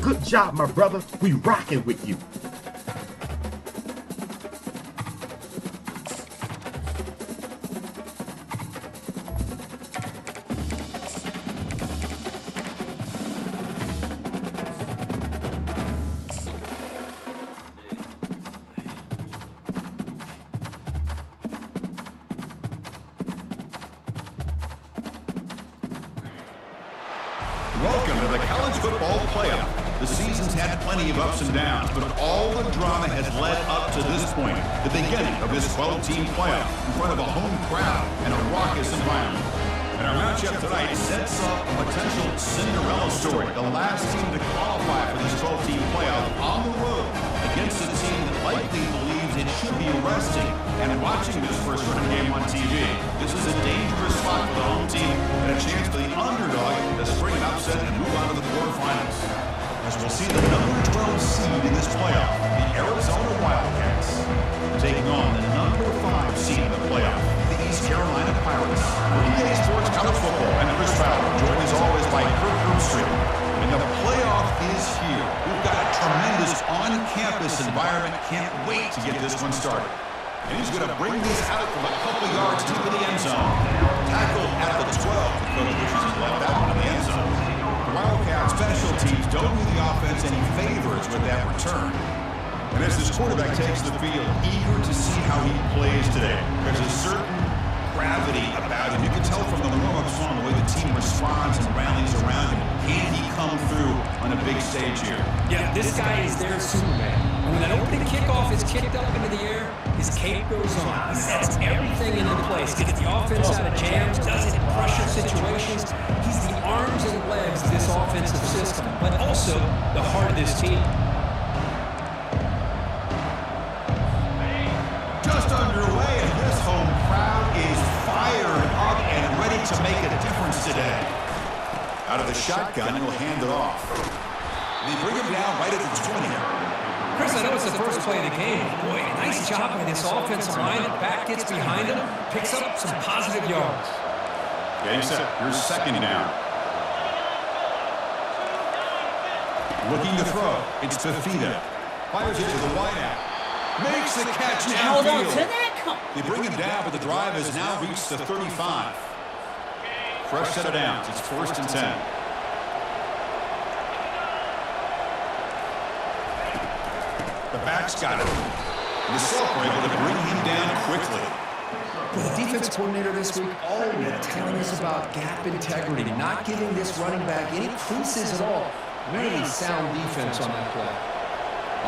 Good job, my brother. We rocking with you. Welcome to the college football playoff. The season's had plenty of ups and downs, but all the drama has led up to this point, the beginning of this 12-team playoff in front of a home crowd and a raucous environment. And our matchup tonight sets up a potential Cinderella story, the last team to qualify for this 12-team playoff on the road against a team that likely believes it should be resting and watching this first-round game on TV. This is a dangerous spot for the home team and a chance for the underdog to spring an upset and move on to the quarterfinals. As we'll see the number 12 seed in this playoff, the Arizona Wildcats, taking on the number 5 seed in the playoff, the East Carolina Pirates. For EA Sports College Football, I'm Chris Fowler, joined as always by Kirk Herbstreit. And the playoff is here. We've got a tremendous on-campus environment. Can't wait to get this one started. And he's going to bring this out from a couple yards deep in the end zone. Tackled at the 12. The coach wishes he left that one in the end zone. The Wildcats special teams don't do the offense any favors with that return. And as this quarterback takes the field, eager to see how he plays today. There's a certain gravity about him. You can tell from the warm-up song the way the team responds and rallies around him. Can he come through on a big stage here? Yeah, this guy is their Superman. And when that opening kickoff is kicked up into the air, his cape goes on. He sets everything into place, gets the offense out of jams, doesn't pressure situations. He's the arms and legs of this offensive system, but also the heart of this team. Just underway, and this home crowd is fired up and ready to make a difference today. Out of the shotgun, and he'll hand it off. They bring him down right at the 20. Chris, I know it's the first play of the game. Boy, nice job by this offensive line. Back gets behind him, picks up some positive yards. Getting set. Here's second down. Looking to throw. It's Fafita. Fires it to the wideout. Makes the catch downfield. They bring him down, but the drive has now reached the 35. Fresh set of downs. It's 1st and 10. The back's got it. And the Silk were able to bring him down quickly. Well, the defense coordinator this week all telling us about gap integrity, not giving this running back any creases at all. Really sound defense on that play.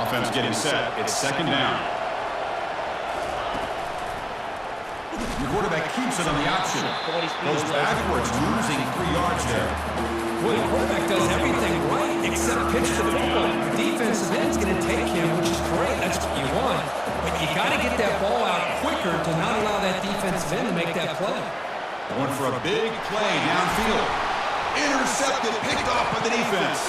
Offense getting set. It's second down. The quarterback keeps it on the option. Goes backwards, losing 3 yards there. Well, the quarterback does everything right except pitch the football. The defensive end's going to take him, which is great. That's what you want. But you got to get that ball out quicker to not allow that defensive end to make that play. Going for a big play downfield. Intercepted, picked off by the defense.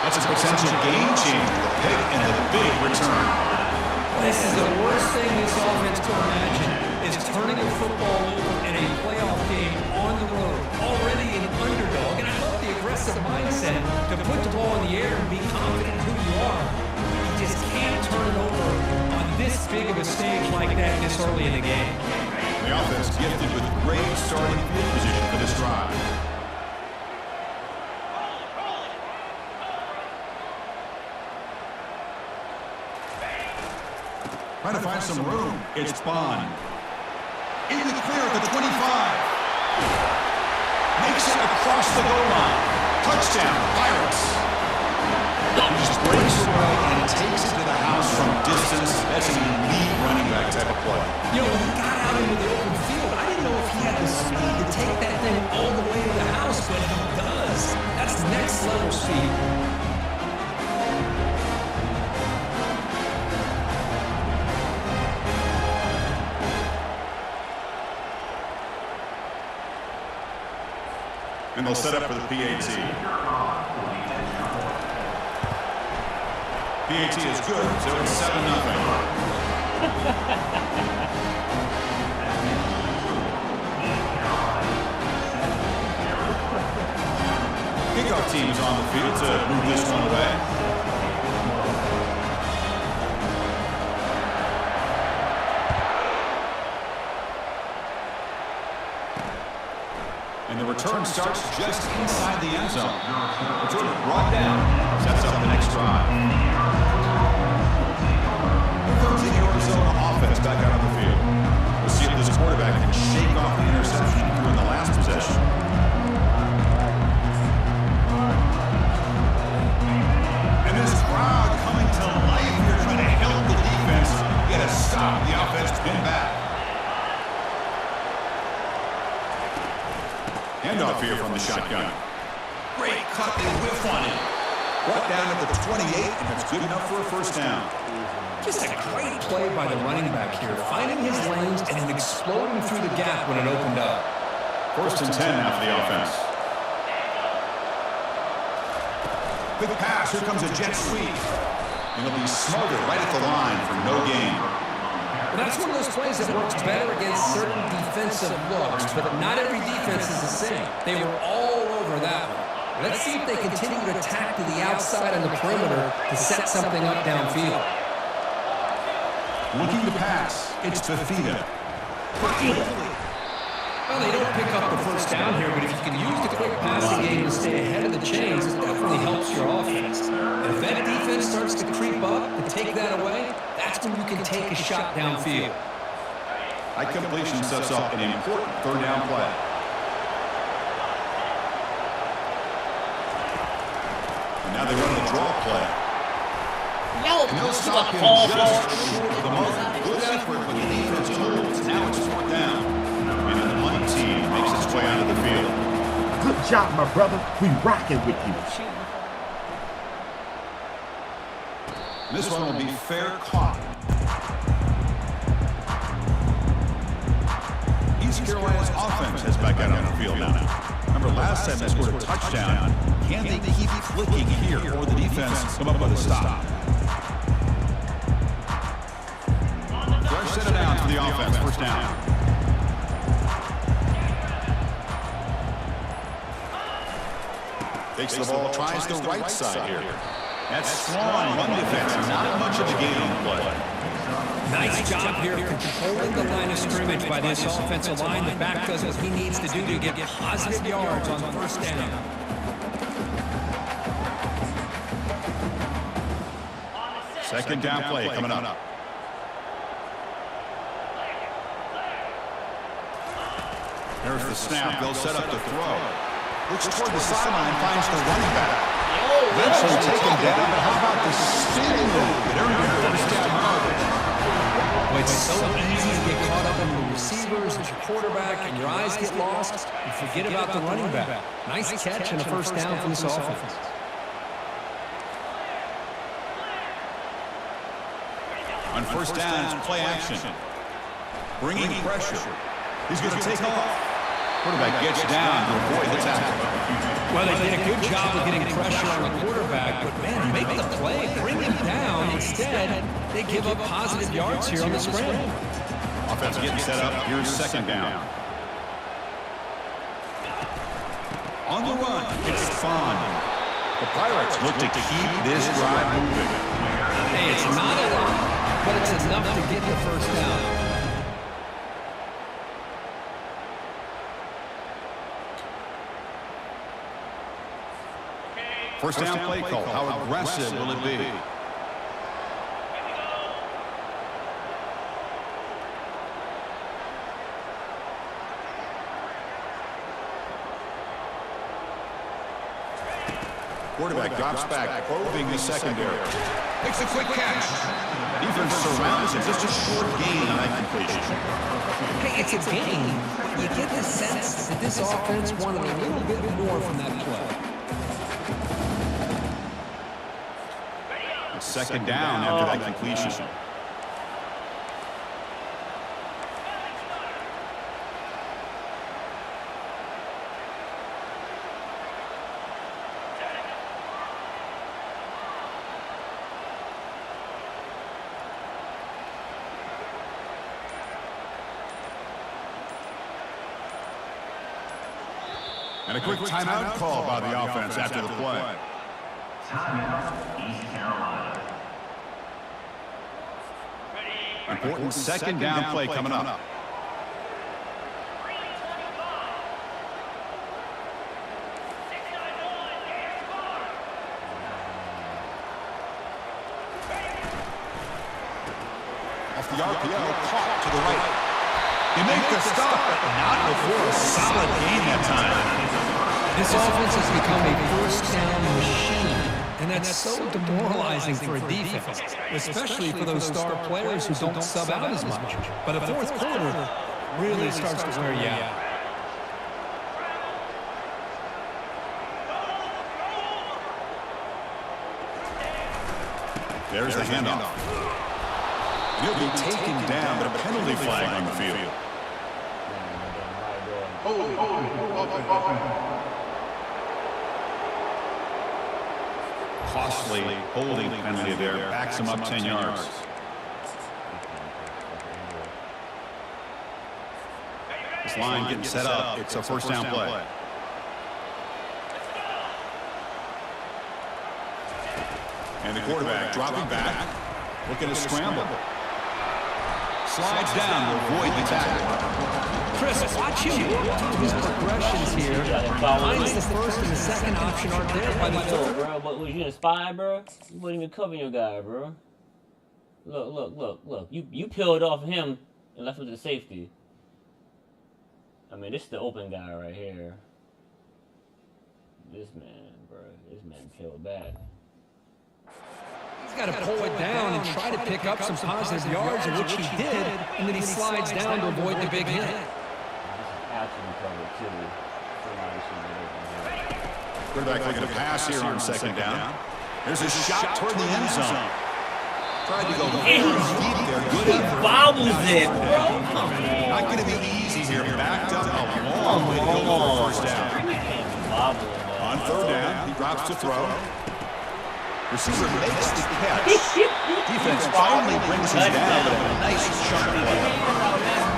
That's a potential game changer, the pick and the big return. This is the worst thing this offense could imagine, is turning a football over in a playoff game on the road, already an underdog. And I love the aggressive mindset to put the ball in the air and be confident in who you are. You just can't turn it over on this big of a stage like that this early in the game. The offense gifted with great starting field position for this drive. Trying to find some room. It's Bond. In the clear at the 25. Makes it across the goal line. Touchdown, Pirates. He just breaks away and takes it to the house from distance. That's an elite running back type of play. You know, when he got out into the open field, I didn't know if he had the speed to take that thing all the way to the house, but he does. That's next level speed. And they'll set up for the PAT. PAT is good, so it's 7-0. kickoff team is on the field to move this one away. And the return starts just inside the end zone. Return brought down, sets up the next drive. Here comes the Arizona offense back out on the field. We'll see if this quarterback can shake off the interception during the last possession. And this crowd coming to life here, trying to help the defense get a stop. The offense pinned back. Handoff here from the shotgun. Great cut and whiff on it. Brought down at the 28, and it's good enough for a first down. Just a great play by the running back here, finding his lanes and then exploding through the gap when it opened up. First and 10 now for the offense. Quick pass, here comes a jet sweep. And it'll be smothered right at the line for no gain. And that's one of those plays that works better against certain defensive looks, but not every defense is the same. They were all over that one. Let's see if they continue to attack to the outside on the perimeter to set something up downfield. Looking to pass, it's Fafita. Well, they don't pick up the first down here, but if you can use the quick passing game to stay ahead of the chains, it definitely helps your offense. And if that defense starts to creep up and take that away, that's when you can take a shot downfield. High completion sets up an important third down play. And now they run the draw play. And they'll stop him just short of the mark. Good effort, but the defense holds. Now it's fourth down. And the punt team makes its way onto the field. Good job, my brother. We rocking with you. This one will be fair caught. East Carolina's offense has back out on the field now. Remember last time they scored a touchdown. Can they keep clicking here, or the defense come up with a stop? Fresh set of downs for the offense, first down. Takes the ball, tries the right side here. That's strong run defense, not much of a gain on the play. Nice job here controlling the line of scrimmage by this offensive line. The back does what he needs to do to get positive yards on the first down. Second down play coming up. There's the snap. They'll set up the throw. Looks toward the sideline, finds the running back. Eventually taken down, but how about the spinning move that earned him first down yardage? Well, it's so easy to get caught up in the receivers and your quarterback, and your eyes get lost. You forget about the running back. Nice catch and a first down from this offense. On first down, it's play action. Bringing pressure. He's going to take off. Quarterback gets down to avoid the tackle. Well, they did a good job of getting pressure on the quarterback, but man, make the play, bring him down. Instead, they give up positive yards here on the scramble. Offense getting set up. Here's second down. On the run, it's fun. The Pirates look to keep this drive moving. Hey, it's not a lot, but it's enough to get the first down. First down play call. How aggressive will it be? Quarterback drops back, probing the secondary. Makes a quick catch. Defense surrounds him. Just a short gain on that completion. Hey, it's a game. You get the sense that this offense wanted a little bit more from that play. Second down after that completion. And And a quick timeout called by the offense after the play. Timeout, East Carolina. Important second down play coming up. Off the RPO, caught to the right. They make the stop, but not before a solid gain that time. This offense has become a first down machine, and that's so demoralizing for a defense, especially for those star players who don't sub out as much. But a fourth quarter really starts to wear you out. There's the handoff. He'll be taken down, but a penalty flag on the field. Costly holding penalty there. Backs him up 10 yards. This line getting set up. It's a first down play. And the quarterback dropping back. Looking to scramble. Slides down to avoid the tackle. Chris, watch him work through his progressions here. Finds the first and the second option aren't there by the third. Bro, but was you in a spy, bro? You wouldn't even cover your guy, bro. Look. You peeled off of him and left him to the safety. I mean, this is the open guy right here. This man peeled back. He's got to pull it down and try to pick up some positive yards, which he did, and then he slides down to avoid the big hit. Quarterback looking to pass here on second down. There's a shot toward the end zone. Tried to go very deep there. Good effort. Bobbles it, bro. Not going to be easy here. Backed up a long way to go for first down. On third down, he drops to throw. Receiver makes the catch. Defense finally brings him down, but a nice chunk play.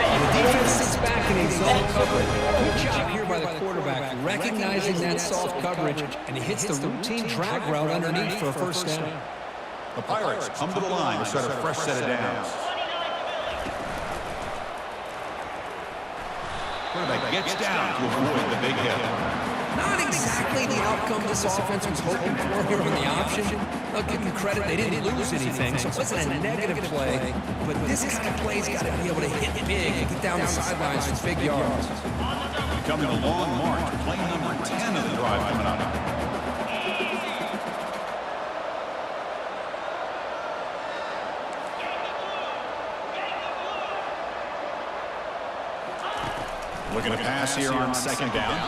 The defense sits back in a zone coverage. Good job here by the quarterback, recognizing that soft coverage, and he hits the routine drag route underneath for a first down. The Pirates come to the line to start a fresh set of downs. Quarterback gets down to avoid the big hit. Not exactly the outcome this offense was hoping for here on the option. I'll give them credit, they didn't lose anything, so it wasn't a negative play. But this kind of play's got to be able to hit big and get down the sidelines for big yards. Becoming a long march, play number 10 of the drive coming up. Looking to pass here on second down.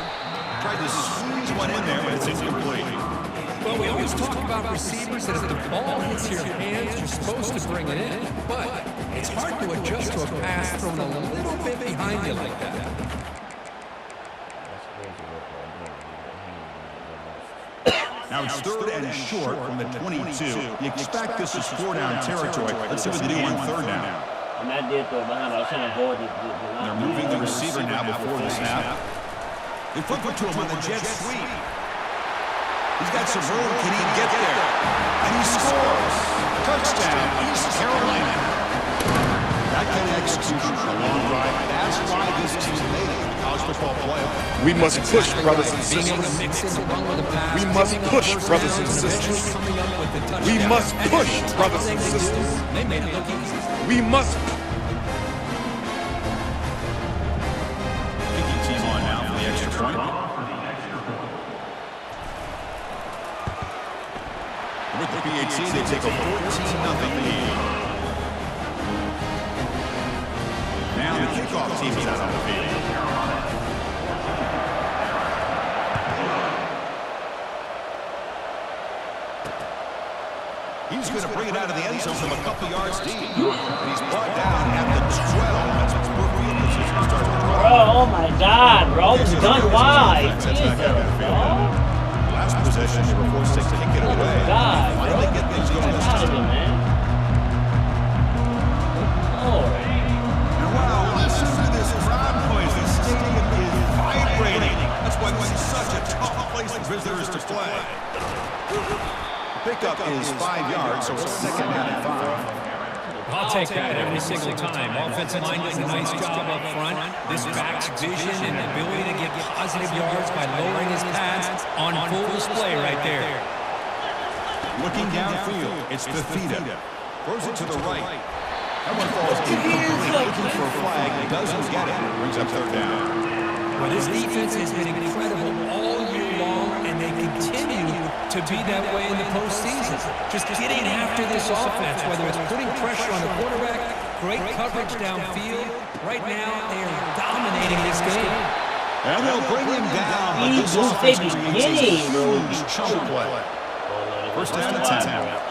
Tried to squeeze one in there, but it's incomplete. Well, we always talk about receivers that if the ball hits your hands, you're supposed to bring it in. But it's hard to adjust to a pass thrown a little bit behind you like that. Now it's third and short from the 22. You expect this is four-down territory. Let's see what they do on third down. And I did throw behind, but I was trying to avoid the They're moving the receiver now before the snap. They flip it to him on the jet sweep. He's got some room. Can he get there? And he scores. Touchdown, East Carolina. That kind of execution for a long drive. That's why this team made it in the college football playoff. We must push, brothers and sisters. We must push, brothers and sisters. We must push, brothers and sisters. We must. Kicking team on now for the extra point. With the PAT, they take a 14-0 lead. Now the kickoff team is out on the field. He's going to bring it out of the end zone from a couple yards deep. He's brought down at the 12. That's what's perfect position to start the drive. Bro, oh my God, bro. It's done wide. Jesus, bro. Last possession, they were forced to kick it away. God, Finally get things going this out of it, time. man. Lord. And wow, listen to this crowd noise. The stadium is vibrating. That's why it's such place the visitors to play. Pickup is 5 yards, so it's second down and 5. I'll take that every single time. Offensive line does a nice job up front. This back's vision and ability to get positive yards by lowering his pads on full display right there. Looking downfield, it's Fafita. Throws it to the right. That one falls incomplete. Looking for a flag. Doesn't get it. Brings up third down. Well, this defense has been incredible all year long, and they continue to be that way in the postseason. Just getting after this offense, whether it's putting pressure on the quarterback, great coverage downfield. Right now, they are dominating this game. And they'll bring him down, but this offense creates a huge chunk play. First down and 10.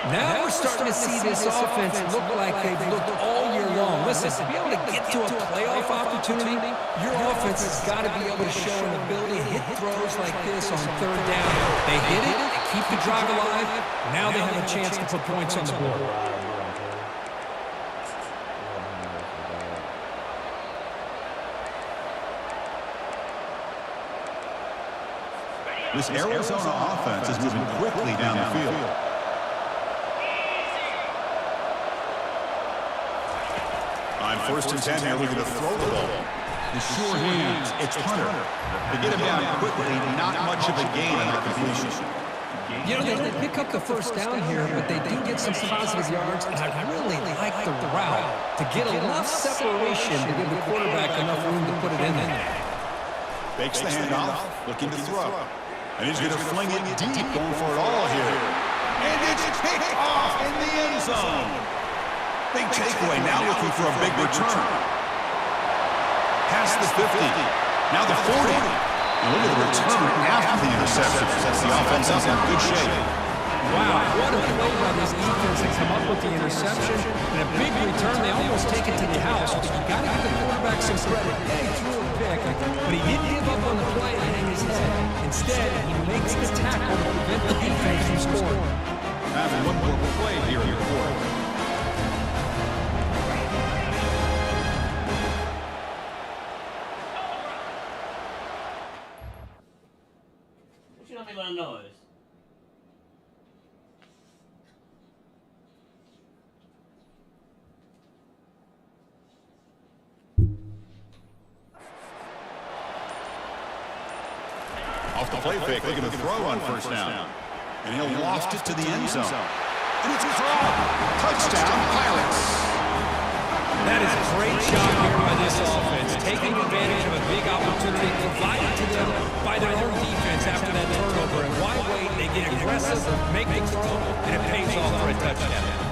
Now we're starting to see this offense look like they've looked all year long. Listen, to be able to get to a playoff opportunity, your offense has got to be able to show an ability to hit throws like this on third down. They hit it, they keep the drive alive. Now they have a chance to put points on the board. This Arizona offense is moving quickly down the field. On first and 10 here, we're going to throw the ball. The sure hands, it's Hunter. They get him down quickly, not much of a gain on the completion. You know, they pick up the first down here, but they do get some positive yards, and I really like the route to get enough separation to give the quarterback enough room to put it in there. Fakes the handoff, looking to throw. And he's going to fling it deep, going for it all here. And it's picked off in the end zone. Big takeaway, now looking for a big return. Past the 50, now the 40. And look at the return after the interception. Sets the offense up in good shape. Wow, what a play by this defense to come up with the interception. And a big return, they almost take it to the house. But you got to give the quarterback some credit. Yeah, he threw a pick, but he didn't give up on the play and hang his head. Instead, he makes the tackle to prevent the defense from scoring. Having one more play here in the quarter. What you don't make a noise? Off the play fake, looking to throw on first down. And he'll loft it to the end zone. And it's caught. Touchdown, Pirates. That is a great job here by this offense, taking advantage of a big opportunity provided to them by their own defense after that turnover. And why wait? They get aggressive, make the throw, and it pays off for a touchdown.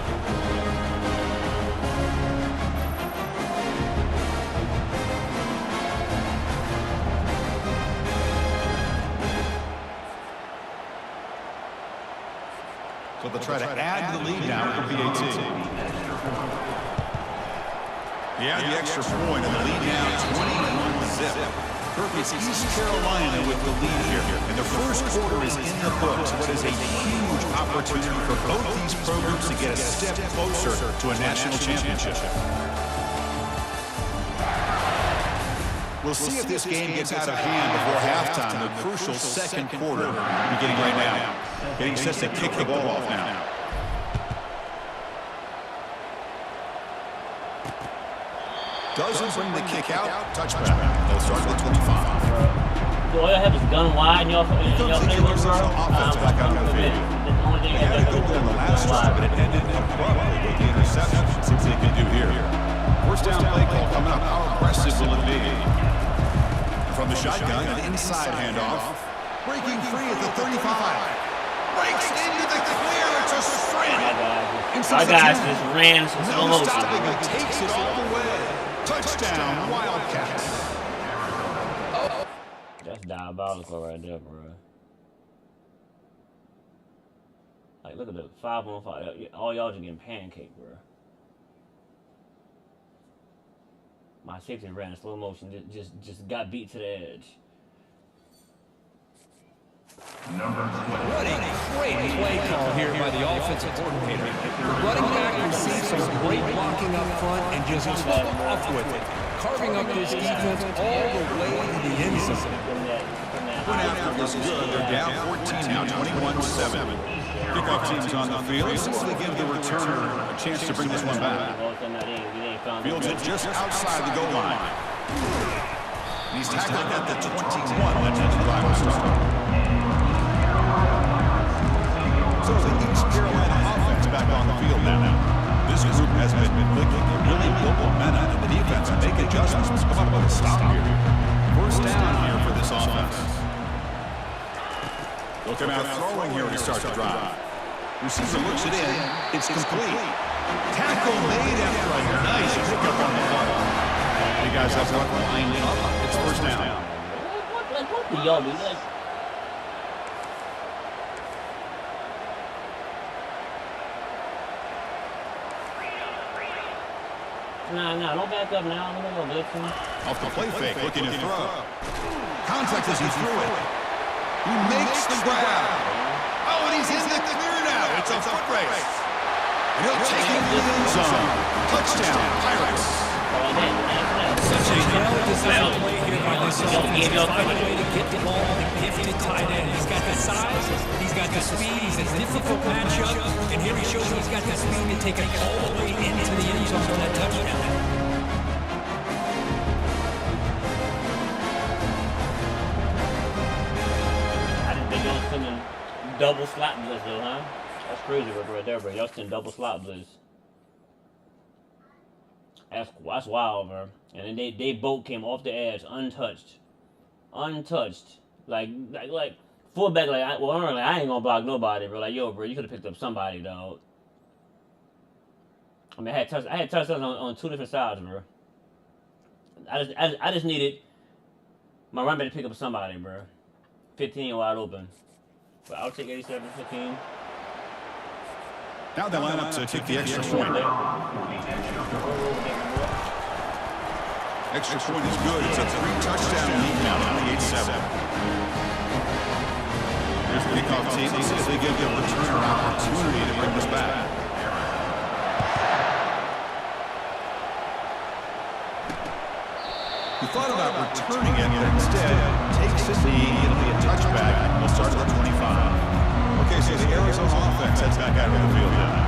So they'll try to add to the lead now with the PAT. Yeah, the extra point, and the lead now 21-zip. Kirk, it's East Carolina with the lead here. And the first quarter is in the books. What is a huge opportunity for both these programs to get a step closer to a national championship. We'll see if this game gets out of hand before halftime, the crucial second quarter beginning right now. Getting set to kick the ball off now. Doesn't bring the kick out. Touchback. They'll start at the 25. All y'all have is gun wide and y'all play with offense back out on the field. The only thing They had a good goal in the last drive, but it ended abruptly with the interception. See what they can do here. First down play call coming up. How aggressive will it be? From the shotgun, an inside handoff. Breaking free at the 35. Breaks into the clear. It's a sprint. Our guys just ran some slow No motion. stopping. It takes it all the way. Touchdown, Wildcats. That's diabolical right there, bro. Like, look at the 5-on-5. All y'all just getting pancaked, bro. My safety ran in slow motion. Just got beat to the edge. What a great play call here by the offensive coordinator. The running back received some great blocking up front and just took off with it, carving up this defense all the way to the end zone. point after is good. They're down 14 now, 21-7. Kickoff team's on the field. Simply give the returner a chance to bring this one back. Fields it just outside the goal line. He's tackled at the 21. That's his drive will start. So the East Carolina offense back on the field now. This group has been clicking. It really built momentum in the defense and make adjustments. Come up with a stop here. First down here for this offense. They'll come out throwing here to start the drive. Receiver looks it in. It's complete. Tackle made after a nice pickup on the ball. You guys have one lined up. It's first down. What do y'all do? Nah, don't back up now. I'm gonna go blitz him. Off the play fake, looking to throw. Contact as he threw it. He makes the grab. Oh, and he's in the clear now. It's a foot race. And he'll take it in the end zone. Touchdown, Pirates. Such a well-designed play here by this offense. Find a way to get the ball to the gifted tight end. He's got the size, he's got the speed, he's a difficult matchup, and here he shows he's got the speed to take it all the way into the end zone for that touchdown. I didn't think y'all sending double slap blitz though, huh? That's crazy right there, bro. Y'all sending double slap blitz. That's wild, bro. And then they both came off the edge, untouched. Like fullback, I ain't gonna block nobody, bro. Like, yo, bro, you could have picked up somebody, dog. I mean, I had touchdowns on two different sides, bro. I just needed my run back to pick up somebody, bro. 15 wide open. But I'll take 87-15. Now they line up to kick the extra point. Extra point is good. It's a 3-touchdown lead now, 28-7. Here's the kickoff team. They say they give the returner an opportunity to bring this back. He thought about returning it, but instead takes a knee. It'll be a touchback. We'll start at the 25. Okay, so the Arizona offense heads back out of the field now.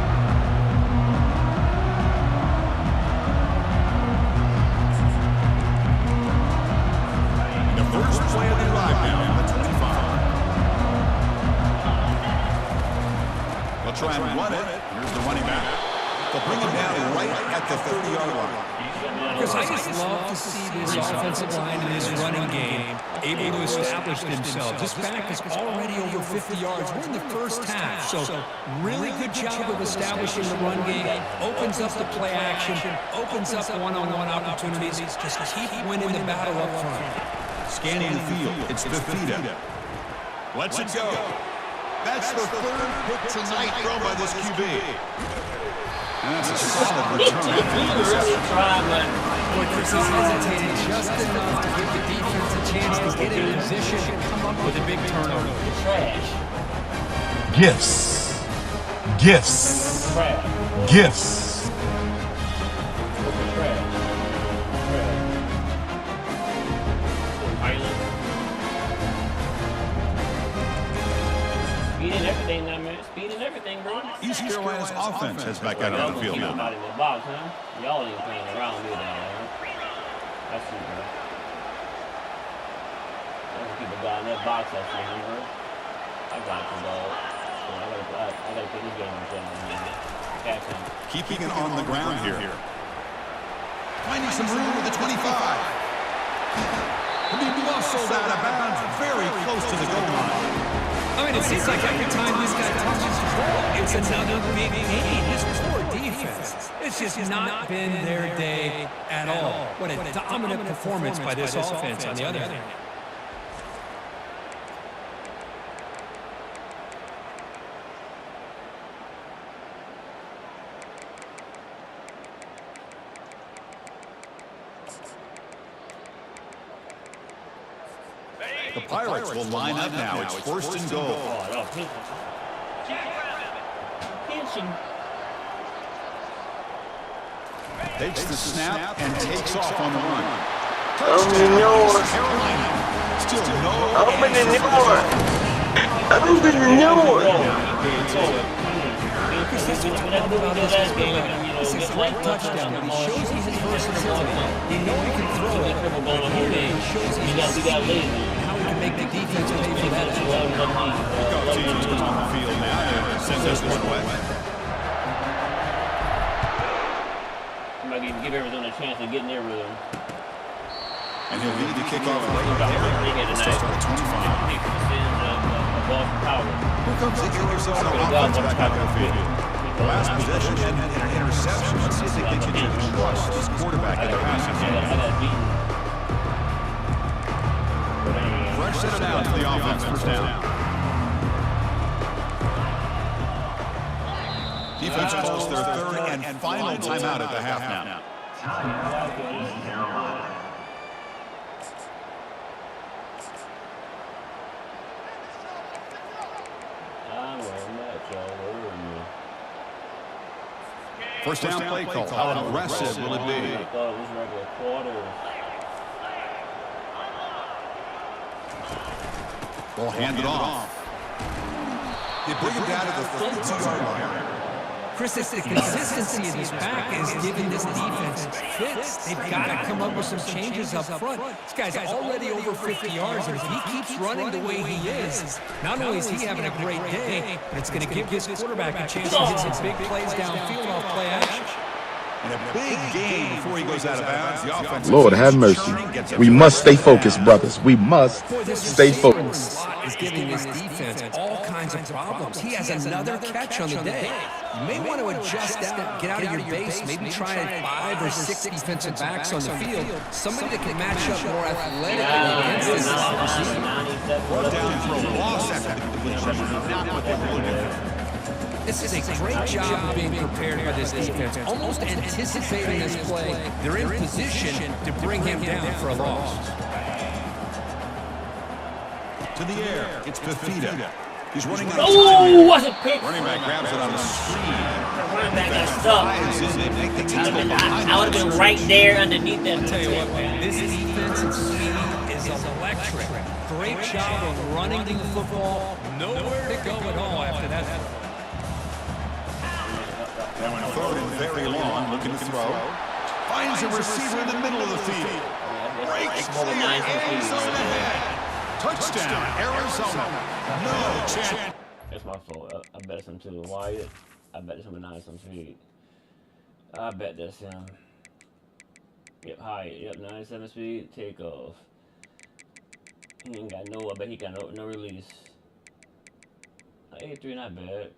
The first play of the drive now on the 25. They'll try and run it. Here's the running back. They'll bring him down right at the 30-yard line. Because I just love to see this offensive line in this running game able to establish themselves. This back is already over 50 yards. We're in the first half, so really good job of establishing the run game. Opens up the play action, opens up one-on-one opportunities. Just keep winning the battle up front. Scanning the field, it's Fifita. Let's it go. That's the third pick tonight thrown by this QB. And that's a solid return. Boy, Chris has hesitated just enough to give the defense a chance to get in position and come up with a big turnover. Trash. Gifts. Gifts. Trash. Gifts. Trash. Island. Speed and everything now, man. Speed and everything, bro. East Carolina's offense has back out on the field now. Y'all in the box, huh? Y'all ain't playing around with that, huh? That's it, bro. There's people got in that box, I see, bro. I got you, dog. I gotta put this game on film, man. Catch him. Keeping it on the ground here. Finding some room with the 25. He'll be muscled out of bounds very close to the goal line. I mean, it seems like every time this guy touches the ball, it's another big gain. His poor defense. It's just not been their day at all. What a dominant performance by this offense on the other hand. The Pirates will line up now. It's first and goal. Takes the snap and takes off on the run. Touchdown, Carolina. Still no Open the door. Open the door. Chris, that's what I love about this game. This is a great touchdown, but he shows you his versatility. You know he can throw it. He shows you how he can make the defense pay for that as well. Kickoff teams come on the field now to send us one way. I'm going to give Arizona a chance to get in their rhythm. And he'll lead the kickoff right there. Starts on the 25. Here comes the Arizona offense back out on the field. Last possession and an interception. Let's see if they continue to trust this quarterback in the passing game. Fresh set it out to the offense. First down. Defense calls their third and final timeout at the half now. Timeout, East Carolina. First down play call. How aggressive will it be? I thought it was regular quarters. Ball handed off. They bring him down to the 32-yard line. Chris, the consistency of this back is giving this defense fits. They've got to come up with some changes up front. This guy's already over 50 yards, and if he keeps running the way he is, not only is he having a great day, but it's going to give this quarterback a chance to hit some big plays downfield off play action. And a big game before he goes out of bounds. The offense. Lord have mercy. We must stay focused, brothers. We must stay focused. Slot is giving this defense all kinds of problems. He has another catch on the day. You may want to adjust that, get out of your base, maybe try 5 or 6 defensive backs on the field. Somebody that can match up more athletically against this slot receiver. Brought down for a loss after the completion. Not what they were looking for. This is a great job of being prepared by this defense, almost anticipating this play. They're in position to bring him down for a loss. To the air, it's Fafita. He's running out of Oh, what's a pick? Running back grabs it on the screen. Running back got stuck. I would have been right there underneath that. Tell you what, man, this defensive scheme is electric. Great job of running the football. Nowhere to go at all after that. Now in third and very long, looking to throw. Finds a receiver in the middle of the field. Breaks the Arizona head. Touchdown, Arizona. No chance. That's my fault. I bet it's him too. Wyatt. I bet it's him with 9 some speed. I bet that's him. Yep, Hyatt. Yep, 97 speed. Take off. He ain't got no. I bet he got no release. 83, not bad.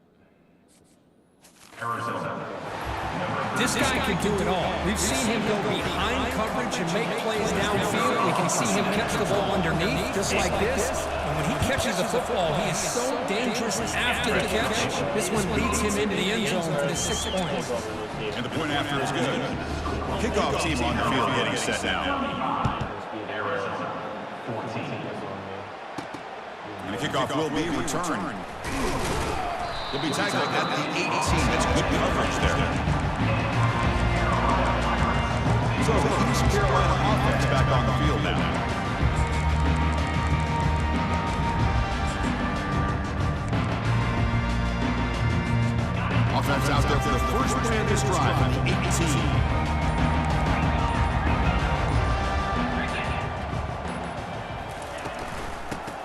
This guy can do it all. We've seen him go behind coverage and make plays downfield. We can see him catch the ball underneath, just like this. And when he catches the football, he is so dangerous after the catch. This one beats him into the end zone for the 6 points. And the point after is good. Kickoff team on the field getting set now. And the kickoff will be returned. He'll be tackled at the 18. That's good coverage there. So the East Carolina offense back on the field now. Offense out there for the first play of this drive on the 18.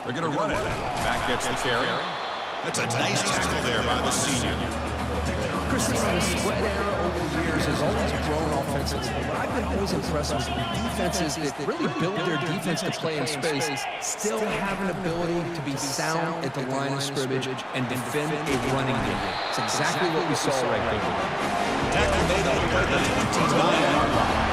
They're going to run it. Back gets the carry. That's a nice tackle there by the senior. Chris, the spread era over the years has always grown offensively. But I've been always impressed with defenses that really build their defense to play in space, still have an ability to be sound at the line of scrimmage and defend a running game. It's exactly what we saw right there. Tackle made on the 29-yard line.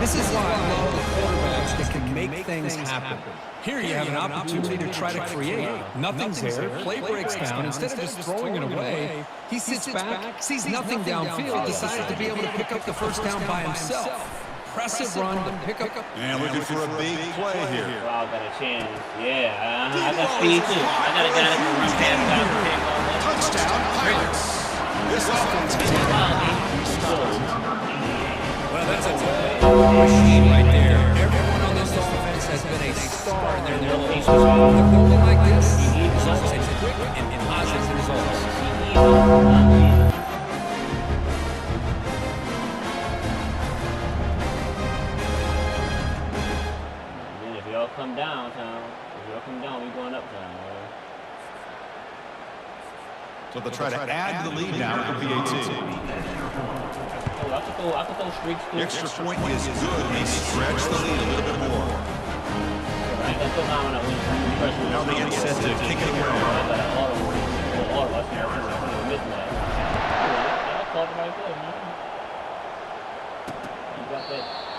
This is why I love the quarterbacks that can make things happen. Here you have an opportunity to try to create. Nothing's there. Play breaks down. Instead of just throwing it away, he sits back, sees nothing downfield, decides to be able to pick up the first down by himself. Impressive run to pick up. And looking for a big play here. Wow, got a chance. Yeah, I got speed too. I got a guy that can run past. Touchdown, Pirates. This offense is Well, that's a machine right there. Everyone on this offense has has been a star in their local system. They're building like this, results in quick and positive results. If y'all come down, we going uptown. So they'll try to add to the lead now with the PAT. Oh, I could throw streaks too. The extra point is good. They stretch the lead a little bit more. Now they get set to kick it away.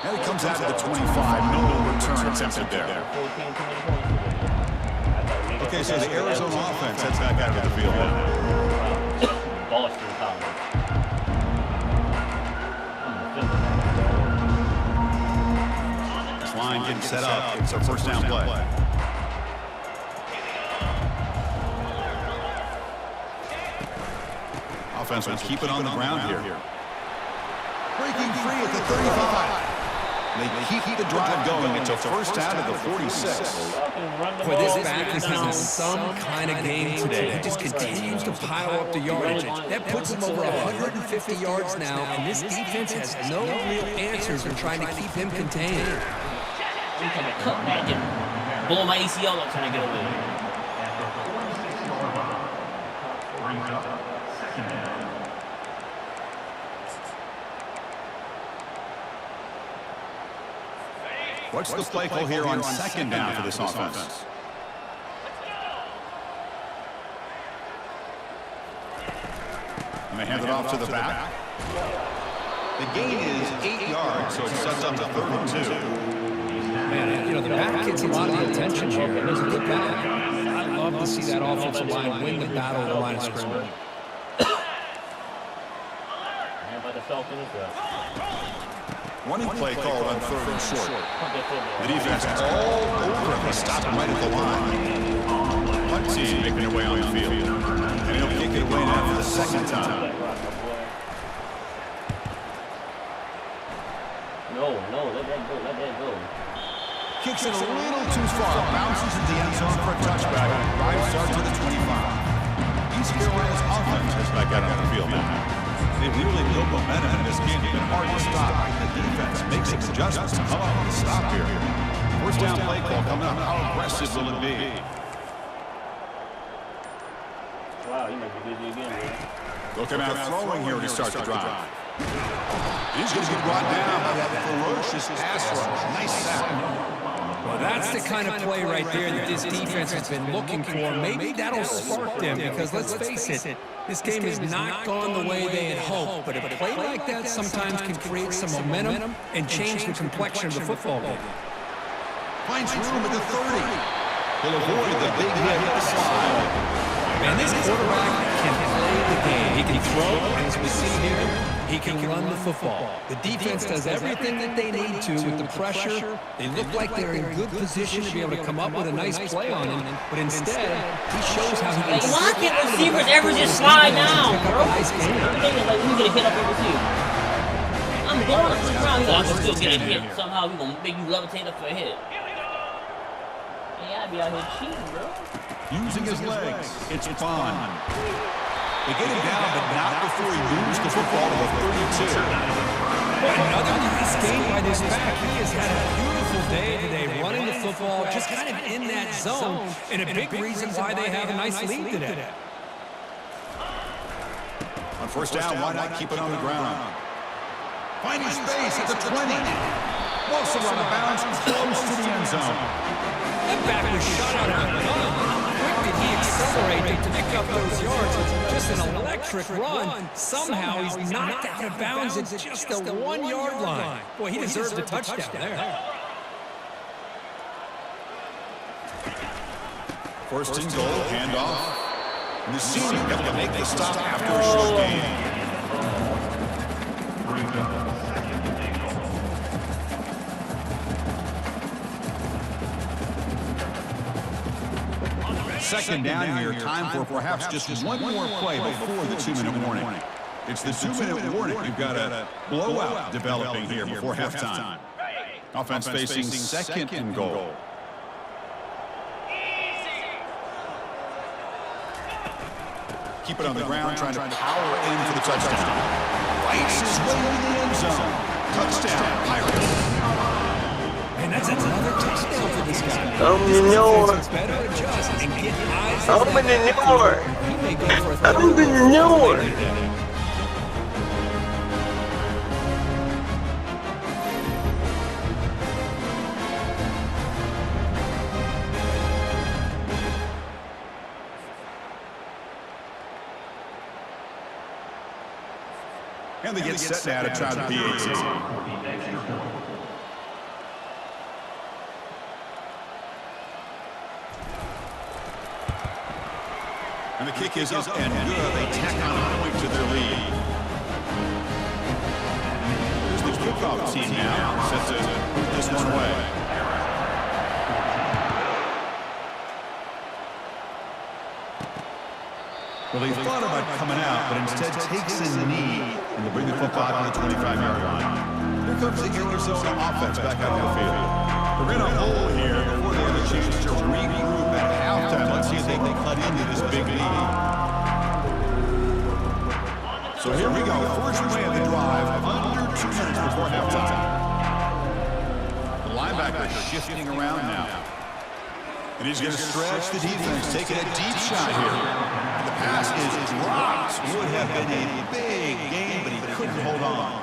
Now he comes out to the 25. No return attempted there. Okay, so the Arizona offense heads back out of the field now. Boston College. This line getting set up. It's a first down play. Offense will keep it on the ground here. Breaking free at the 35. They keep the drive going. It's a first down to the 46. Boy, this back is having some kind of game today. He just continues to pile up the yardage. That puts him over 150 yards now, and this defense has no real answers in trying to keep him contained. I'm trying to cut back and blow my ACL up trying to get away. What's the play call here on second down for this offense? And they hand it off to the back. The gain is 8 yards, so it sets up to 32. Man, you know, the back gets a lot of the attention here. There's a good back. I'd love to see that offensive line win the battle at the line of scrimmage. Running play called on 3rd and short. The defense is all over him. He stopped right at the line. Punt team making their way on the field. And he'll kick it away now for the second time. No, let that go. Kicks it a little too far. Bounces in the end zone for a touchback. Drive starts to the 25. East Carolina's offense is back out on the field now. They've really built momentum in this game. It's been hard to stop. The defense makes its adjustments to come up with a stop here. First down play call coming up. How aggressive will it be? Wow, you might be busy again, man. They'll come out throwing here to start the drive. He's going to get brought down by that ferocious pass rush. Nice sack. Well, that's the kind of play right there that this defense has been looking for. Maybe that'll spark them because, let's face it, this game has not gone the way they had hoped. But a play like that sometimes can create some momentum and change the complexion of the football game. Finds room at the 30. He'll avoid the big hit at the slide. Man, this quarterback can play the game. He can throw, and as we see here, he can run the football. The defense does everything that they need to with the pressure. They look like they're in good position to be able to come up with a nice play on him, but instead, he shows how he can... Why can't receivers ever just slide down, bro? I'm thinking, like, we get a hit up over here. I'm going to the ground. I'm still get a hit. Somehow we're going to make you levitate up for a hit. Yeah, I'd be out here cheating, bro. Using his legs. It's fun. They get him down, but not before he moves the football to the 32. Another nice game by this back. He has had a beautiful day today, running the football, just kind of in that zone, and a big reason why they have a nice lead today. On first down, why not keep it on the ground? Finding space at the 20. Wilson on the bounce, close to the end zone. That back was shot out of the gun. Quick did he accelerate to pick up those yards. Just an electric run. Somehow he's knocked out of bounds at just the 1 yard line. Boy, he deserved a touchdown there. First and goal, handoff. And the senior got to make the stop after a short gain. Second down here, time for perhaps just one more play before the 2-minute warning. It's the 2-minute warning. You've got a blowout developing here before halftime. Offense facing second and goal. Keep it on the ground, trying to power in for the touchdown. Fights his way into the end zone. Touchdown, Pirates. And that's another touchdown for this guy. I'm in your. Better adjust and get eyes. I'm in your. He may go for a I'm in your. And they get set now to try the PAT. And the kick is up and good. They tack on a point to their lead. Here's the kickoff team now. Set to put this one away. Well, he thought about coming out, but instead takes a knee and they bring the football out to the 25-yard line. Here comes the Arizona offense back out on the field. They're in a hole here before they have a chance to regroup at halftime. Let's see if they can cut into this big lead. So here we go. First play of the drive, under 2 minutes before halftime. The linebacker shifting around now. And he's going to stretch the defense, taking a deep shot here. The pass is dropped. Would have been a big game, but he couldn't hold on.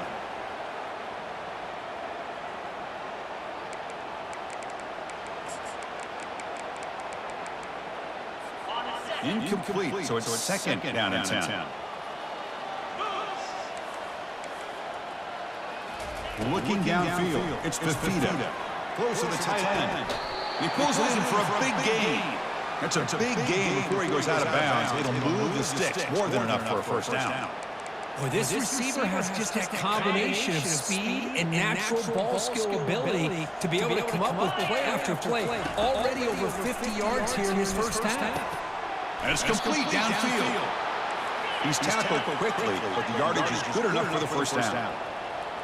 Incomplete, so it's second down and 10. Looking downfield, it's Fafita. Close to the tight end. He pulls it in for a big gain. That's a big gain before he goes out of bounds. It'll move the sticks more than enough for a first down. Well, this receiver has just that combination of speed and natural ball skill ability to be able to come up with play after play. Already over 50 yards here in his first half. And it's complete downfield. He's tackled quickly, but the yardage is good enough for the first down.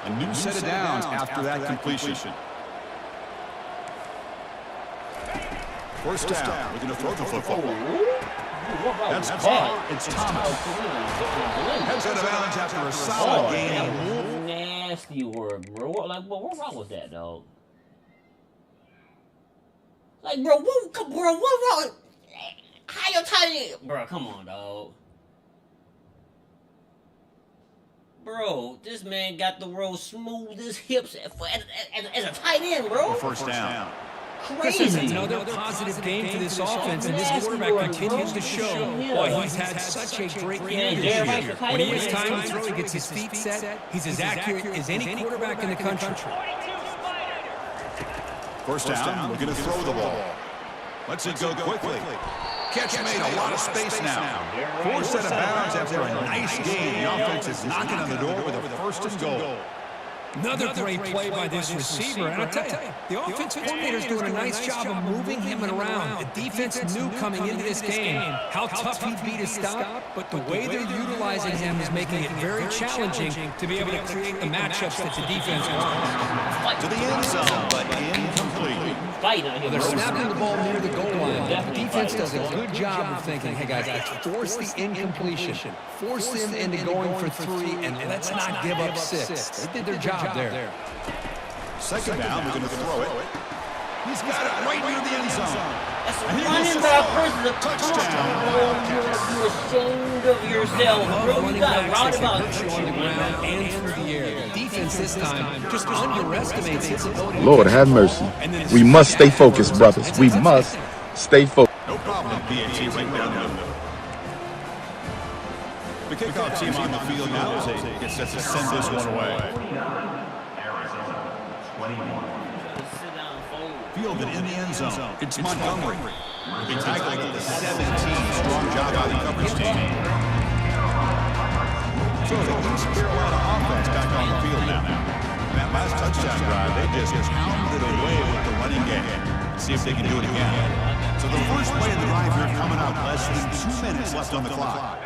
A new set of downs after that completion. First down, we're going to throw the football. That's caught. It's Thomas. Heads out of bounds after a solid game. Nasty word, bro. What's wrong with that, dog? Like, bro, what wrong? How you tiny? Bro, come on, dog. Bro, this man got the road smooth as hips as a tight end, bro. First down. Crazy. This is another positive game for this offense, and this quarterback continues to show why he's had such a great year this year. When he has time to throw, he gets his feet set. He's as accurate as any quarterback in the country. First down, we're going to throw the ball. Let's it go quickly. Catch made, a lot of space now. Forced out of bounds after a nice game. The offense is knocking on the door with a first and goal. Another great play by this receiver, and I'll tell you, the offensive coordinator's doing a nice job of moving him around. The defense knew coming into this game how tough he'd be to stop, but the way they're utilizing him is making it very challenging to be able to create the matchups that the defense wants. To the end zone, but incomplete. They're snapping the ball near the goal line. The defense does a good job of thinking, hey guys, let's force the incompletion, force them into going for 3, and let's not give up 6. They did their job there. Second down, we're going to throw it. He's got it right near the end zone. That's running back versus a touchdown. You're ashamed of yourself, bro. You got roundabout on the ground and through the air. The defense this time just underestimates his ability. Lord have mercy. We must stay focused, brothers. We must stay focused. No problem, PAT right down the middle. The kickoff team on the field now as they get set to send this one away. Fielded in the end zone. It's Montgomery. He tackled at the 17. Strong job by the coverage team. So the East Carolina offense back on the field now. That last touchdown drive, they just pounded away with the running game. Let's see if they can do it again. So the first play of the drive here coming up. Less than 2 minutes left on the clock.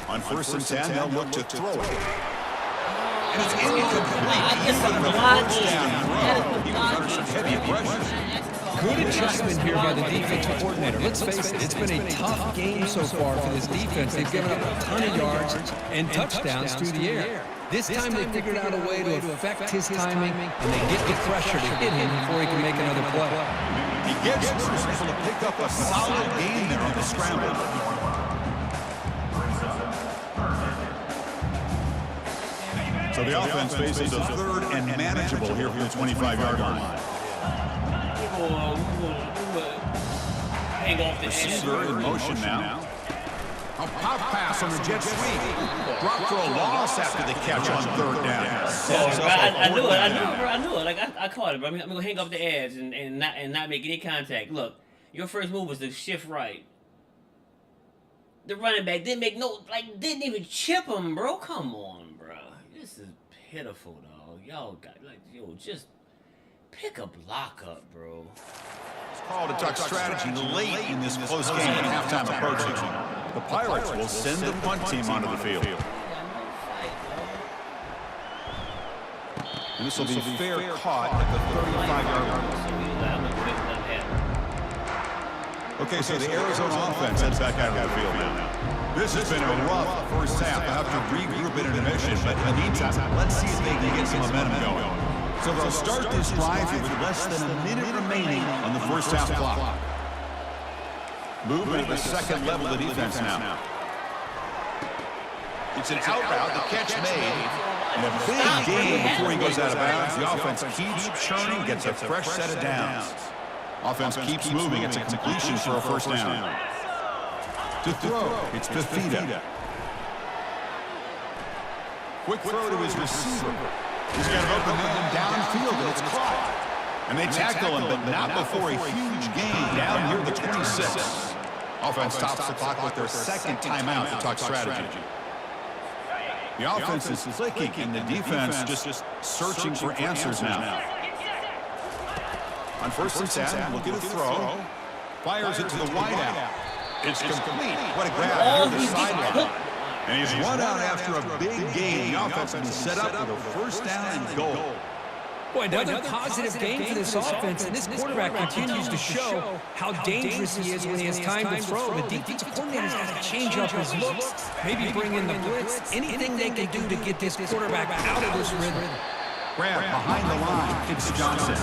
On first and 10, they'll look to throw it. And it's incomplete. He was under some heavy pressure. Good adjustment here by the defensive coordinator. Let's face it, it's been a tough game so far for this defense. They've given up a ton of yards and touchdowns through the air. This time they figured out a way to affect his timing, and they get the pressure to hit him before he can make another play. He gets able to pick up a solid gain there on the scramble. So the offense faces a third and manageable here from the 25-yard line. Receiver in motion now. A pop pass on the jet sweep. Dropped for a loss after the catch on third down. I knew it. Like I caught it, but I'm gonna hang off the edge and not make any contact. Look, your first move was to shift right. The running back didn't even chip him, bro. Come on, bro. This is pitiful, dog. Y'all got just pick a block up, bro. It's called a duck strategy late in this close game and halftime approaching. The Pirates will send the punt team onto the field. And this will be fair caught at the 35-yard line. Okay, so the Arizona offense heads back out of the field now. This has been a rough first half. They'll have to regroup in intermission, but in the meantime, let's see if they can get some momentum going. So they'll start this drive with less than a minute remaining on the first half clock. Movement at the second level of the defense now. It's an out route, the catch made, and a big gain before he goes out of bounds. The offense keeps churning, gets a fresh set of downs. Offense keeps moving, it's a completion for a first down. To throw, it's Fafita. Quick throw to his receiver. He's got an open man downfield, and it's caught. And they tackle him, but not before a huge gain down near the 26. Offense stops the clock with their second timeout to talk strategy. The offense is clicking, and the defense just searching for answers now. On first and 10, look at the throw. Fires it to the wideout. It's complete. What a grab near the sideline. And he's run out after a big gain. The offense has been set up with a first down and goal. Boy, another positive game for this offense, and this quarterback continues to show how dangerous he is when he has time to throw. The defensive coordinator's got to change up his looks, maybe bring in the blitz, anything they can do to get this quarterback out of this rhythm. Grab behind the line, it's Johnson.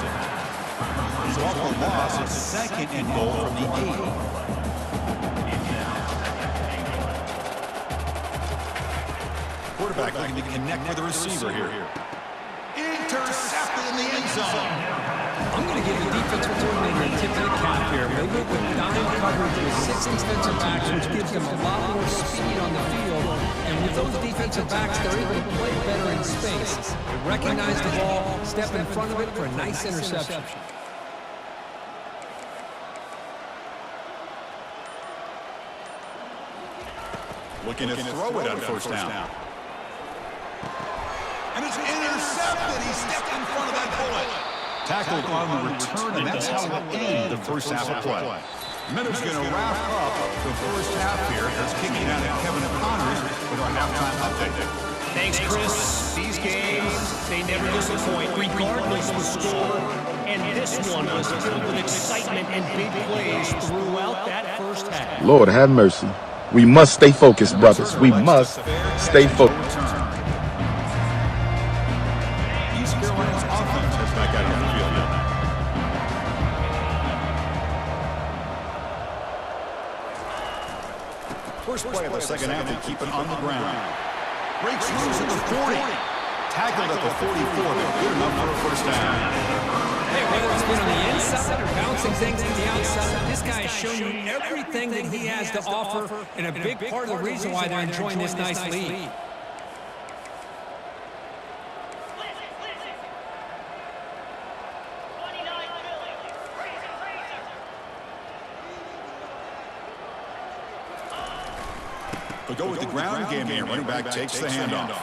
He's off the loss, it's second and goal from the 8. Quarterback looking to connect with the receiver here. Intercepted in the end zone. I'm going to give the defensive coordinator a tip of the cap here. They went with dime coverage with 6 defensive backs, which gives them a lot more speed on the field. And with those defensive backs, they're able to play better in space. They recognize the ball, step in front of it for a nice interception. Looking to throw it on first down. And it's intercepted. He stepped in front of that bullet. Tackled on the return, and that's how we'll end the first half of play. Miller's going to wrap up the first half here as kicking out at Kevin O'Connors with our halftime update. Thanks, Chris. These games, they never disappoint, regardless of the score. And this one was filled with excitement and big plays throughout that first half. Lord have mercy. We must stay focused, brothers. We must stay focused. East Carolina's offense is back out on the field now. First play of the second half, they keep it on the ground. Breaks loose at the 40. Tackled at the 44, but good enough for a first down. Hey, whether it's been on the inside or bouncing things to the outside, this guy has shown you everything that he has to offer, and a big part of the reason why they're enjoying this nice lead. They'll go with the ground game here. Running back takes the handoff.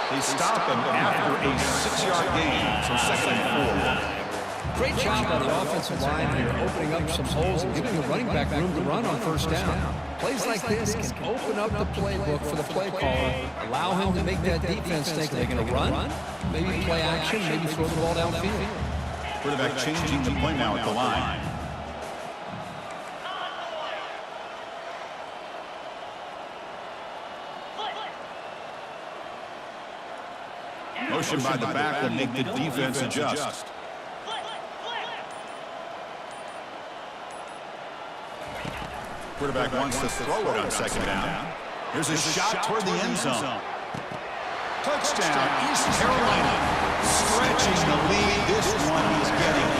They stop him after a 6-yard gain, so second and 4. Great job by the offensive line here, opening up some holes and giving the running back room to run on first down. Plays like this can open up the playbook for the play caller, allow him to make that defense think they're going to run, maybe play action, maybe throw the ball downfield. Quarterback changing the play now at the line. Motion by the back will make the defense adjust. Quarterback wants to throw it on second down. Here's a shot toward the end zone. Touchdown, East Carolina. Stretching the lead. This one is getting.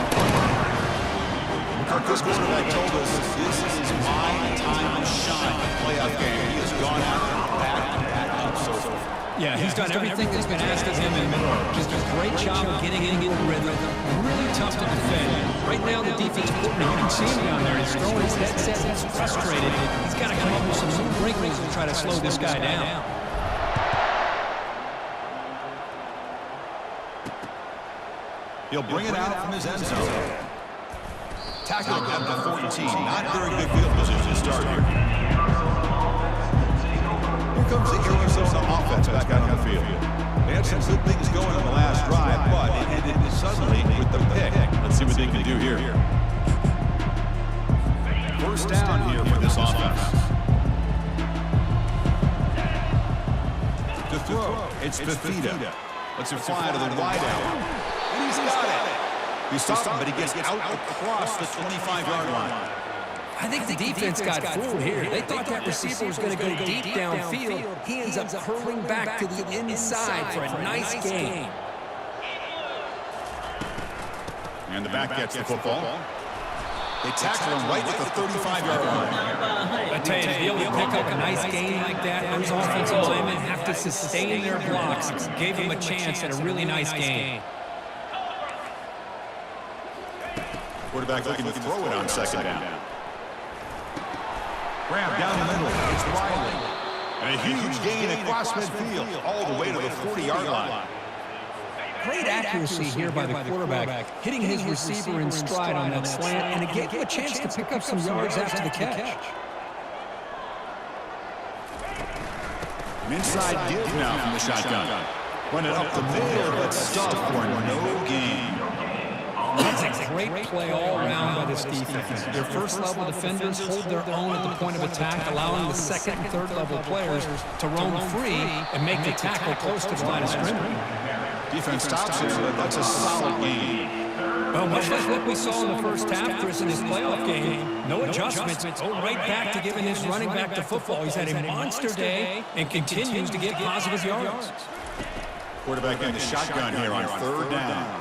Kirk's quarterback told us this is my time to shine. Playoff game. He has gone out back up so far. Yeah, he's done everything that's been asked of him and more. Just a great job of getting into a rhythm. Really tough to defend. Right now, the defense coordinator, you can see him down there. He's throwing his headset. He's frustrated. He's got to come up with some new wrinkles to try to slow this guy down. He'll bring it out from his end zone. Tackled at the 14. Not very good field position to start here. Here comes the Arizona offense back out on the field. They had some good things going on the last drive, but it ended suddenly with the pick. Let's see what they can do here. First down here for this offense. To throw, it's Fafita. Let's fly to the wide out. And he's got it. He's stopped, but he gets out across the 25-yard line. I think the defense got fooled here. They thought that receiver was going to go deep downfield. He ends up curling back to the inside for a nice gain. And the back gets the football. They tackle him right at the 35-yard line. I tell you, to be able to pick up a nice gain like that, those offensive linemen have to sustain their blocks. Gave him a chance at a really nice gain. Quarterback looking to throw it on second down. Grab down the middle. It's Riley. And a huge gain across midfield, all the way to the 40-yard line. Great accuracy here by the quarterback, hitting his receiver in stride on that slant, and it gave him a chance to pick up some yards after the catch. An inside give now from the shotgun. Run it up the middle, but stuffed for no gain. That's a great play all around by this defense. Their first-level defenders hold their own at the point of attack, allowing the second and third-level players to roam free and make the tackle close to the line of scrimmage. Defense stops here, but that's a solid game. Well, much like what we saw in the first half, Chris, in his playoff game, no adjustments. Go right back to giving his running back to football. He's had a monster day and continues to get positive yards. Quarterback in the shotgun here on third down.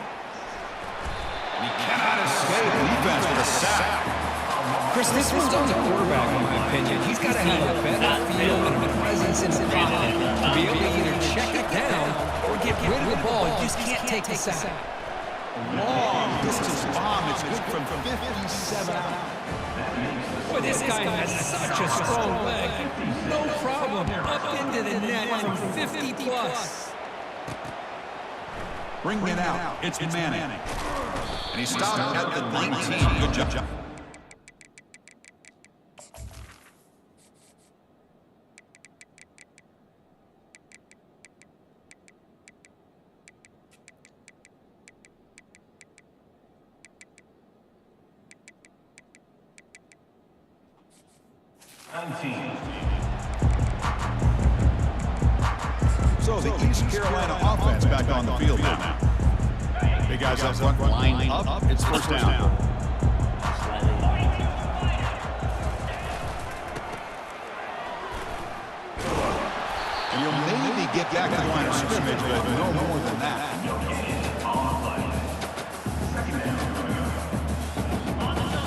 And he cannot escape defense with a sack. Chris, this one's on the quarterback, in my opinion. He's got to have a better feel and a presence in the pocket to be able to either check it down or get rid of the ball. You just can't take the sack. Long distance bomb. It's good from 57 out. Boy, this guy has such a strong leg. No problem. Up into the net from 50 plus. Bring it out. It's Manning. And he stopped at the 19. Good job. So the East Carolina offense back on the field now. Big guys up front, line up. It's first down. And you'll maybe get back to the line of scrimmage, but no more than that.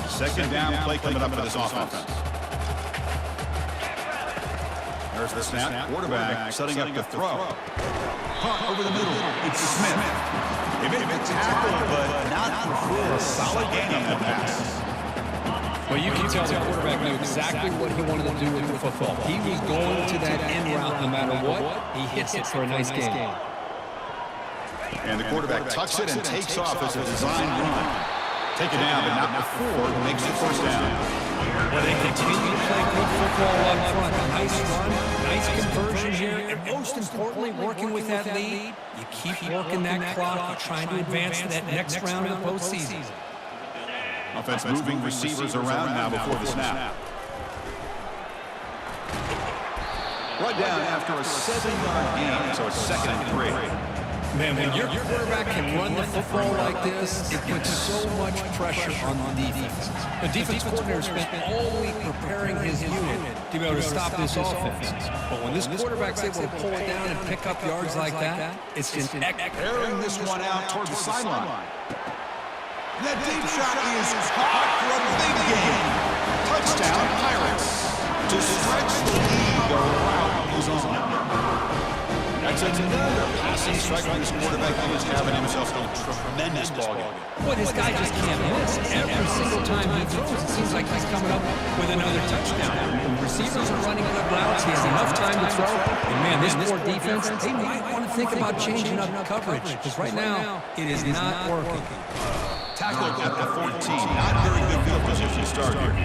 Second down play coming up for this offense. There's the snap. Quarterback setting up the throw. Punt over the middle. It's Smith. He made a tackle, but not before a solid gain on that pass. Well, you can tell the quarterback knew exactly what he wanted to do with the football. He was going to that end route no matter what. He hits it for a nice gain. And the quarterback tucks it and takes off as a design run. Take it down, but not before it makes it first down. Well, they continue to play good football up front. nice run, nice conversion here, and most importantly, working with that lead, you keep working that clock, you're trying to advance to that next round of the postseason. Offense moving receivers around now before the snap. Right down after a 7-yard gain, so it's 2nd and 3. Man, when your quarterback can run the football like this, it puts so much pressure on the defense. The defense coordinator spent all week preparing his unit to be able to stop this offense. But when this quarterback's able to pull it down and pick up yards like that, it's just airing this one out toward the sideline. That deep shot is caught for a big gain. Touchdown, Pirates. To stretch the lead, the route is on. That's another passing strike on this quarterback. He is having himself a tremendous ballgame. Boy, this guy just can't miss. Every single time he throws, it seems like he's coming up with another touchdown. When receivers are running good routes, he has enough time to throw. And man, this poor defense, they might want to think about changing up coverage, because right now, it is not working. Tackled at the 14. Not very good field position start here.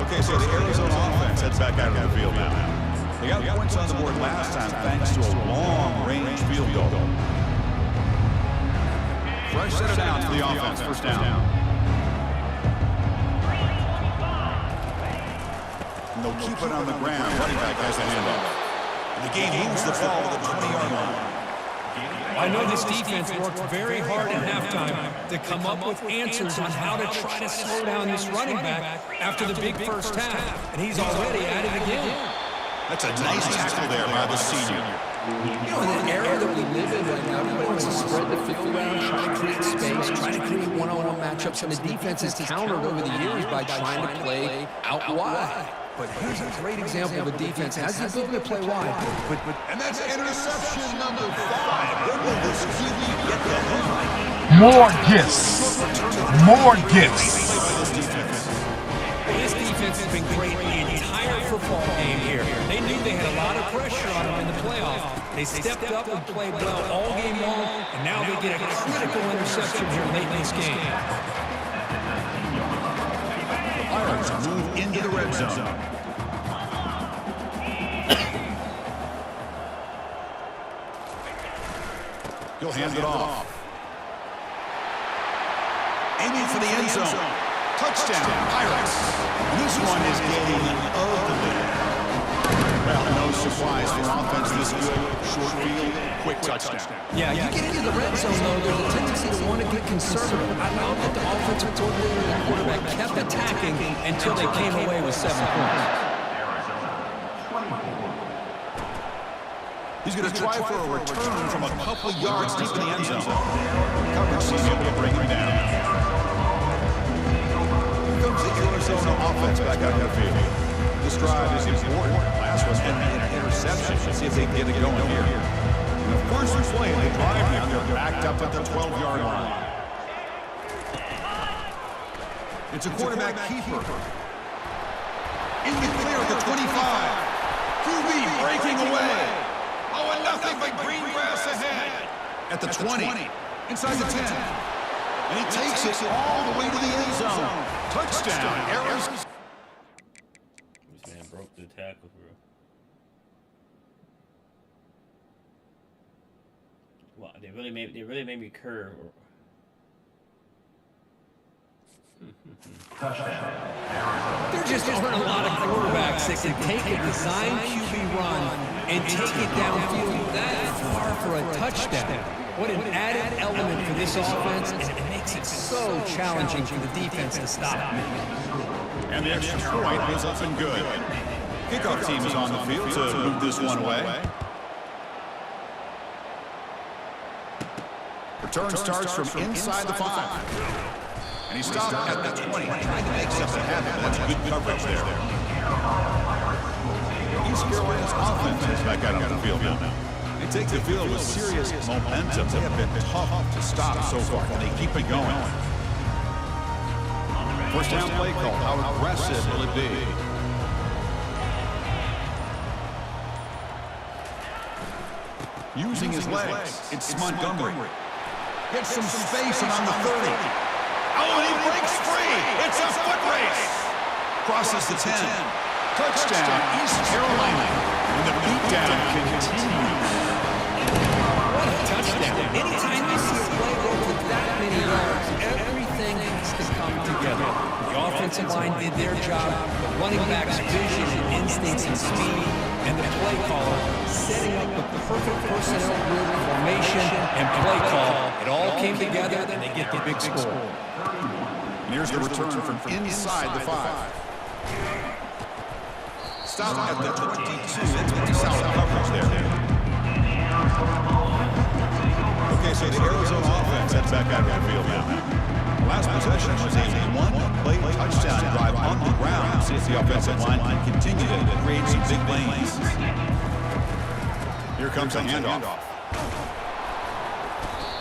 Okay, so the Arizona offense heads back out of the field now. They got points on the board last time thanks to a long-range field goal. Fresh set of downs for the offense. First down. And they'll keep it on the ground. Running back has the handoff. And the game moves the ball to the 20-yard line. I know this defense worked very hard at halftime to come up with answers on how to try to slow down this running back after the big first half. And he's already at it again. That's a nice tackle there by the senior. You know, in the era that we live in right now, everybody wants to spread the field around, try to create space, try to create one-on-one matchups, and the defense has countered over the years by trying to play out wide. But here's a great example of a defense has the ability to play wide. And that's interception number 5. When will this QB get the hook? More gifts. More gifts. This defense has been great the entire football game here. They knew they had a lot of pressure on them in the playoffs. They stepped up and played well all game long, and now they get a critical interception here late in this game. The Pirates move into the red zone. He'll hand it off. Aiming for the end zone. Touchdown, Pirates. This one is getting ugly. Well, no surprise for offense this good. Short field, quick touchdown. Yeah, you get into the red zone, though, there's a tendency to want to get conservative. I love that the offensive coordinator and the quarterback kept attacking until they came away with 7 points. He's going to try for a return from a couple yards deep in the end zone. Coverage seems able to bring him down. Comes the Arizona offense back out of the field. This drive is important. Last was an interception. Let's see if they can get it going here. In the first play, they drive now. They're backed up at the 12-yard line. It's a quarterback keeper. In the clear at the 25. QB breaking away. Oh, and nothing but green grass ahead. At the 20. Inside the 10. And he takes it all the way to the end zone. Touchdown, Arizona. This man broke the tackle, bro. Wow, they really made me curve. There just aren't a lot of quarterbacks that can take a design QB run and take it downfield that far for a touchdown. What an added element for this offense, and it makes it so challenging for the defense to stop. And the extra point is up and good. Kickoff team is on the field to move this one away. Return starts from inside the 5. And he stopped at the 20, trying to make something happen. That's good coverage there. East Carolina's offense is back out on the field now. They take the field with serious momentum. They have been tough to stop so far, and they keep it going. First down play call. How aggressive will it be? Using his legs, it's Montgomery. Gets some space and on the 30. Oh, and he breaks free. It's a foot race. Crosses the 10. Touchdown, East Carolina. And the beatdown continues. What a touchdown. Anytime you see a play go with that many yards, everything has to come together. The offensive line did their job, the running back's vision and instincts and speed, and the play caller setting up the perfect personnel group, formation, and play call. It all came together, and they get the big score. And here's the return from inside the 5. Stop at the 22. That's pretty solid coverage there. Okay, so the Arizona offense heads back out of the field now. The last possession was a one-play touchdown drive on the ground. See if the offensive line can continue to create some big lanes. Here comes a handoff.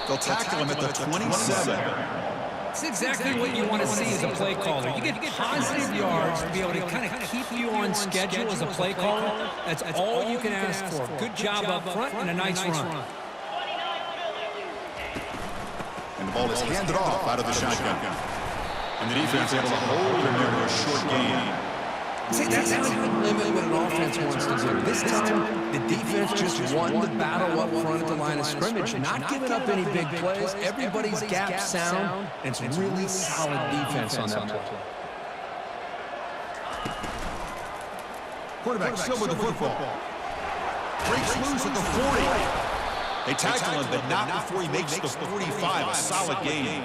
They'll tackle him at the 27. It's exactly what you want to see as a play caller. You get positive yards to be able to kind of keep you on schedule as a play caller. That's all you can ask for. Good job up front and a nice run. And the ball is handed off out of the shotgun. And the defense able to hold him there to a short gain. See, that's how you limit what an offense wants to do. This time, the defense just won the battle up front at the line of scrimmage, not giving up any big plays. Everybody's gap sound, and it's really solid defense on that play. Quarterback still with the football. Breaks loose at the 40. They tackle him, but not before he makes the 45. A solid gain.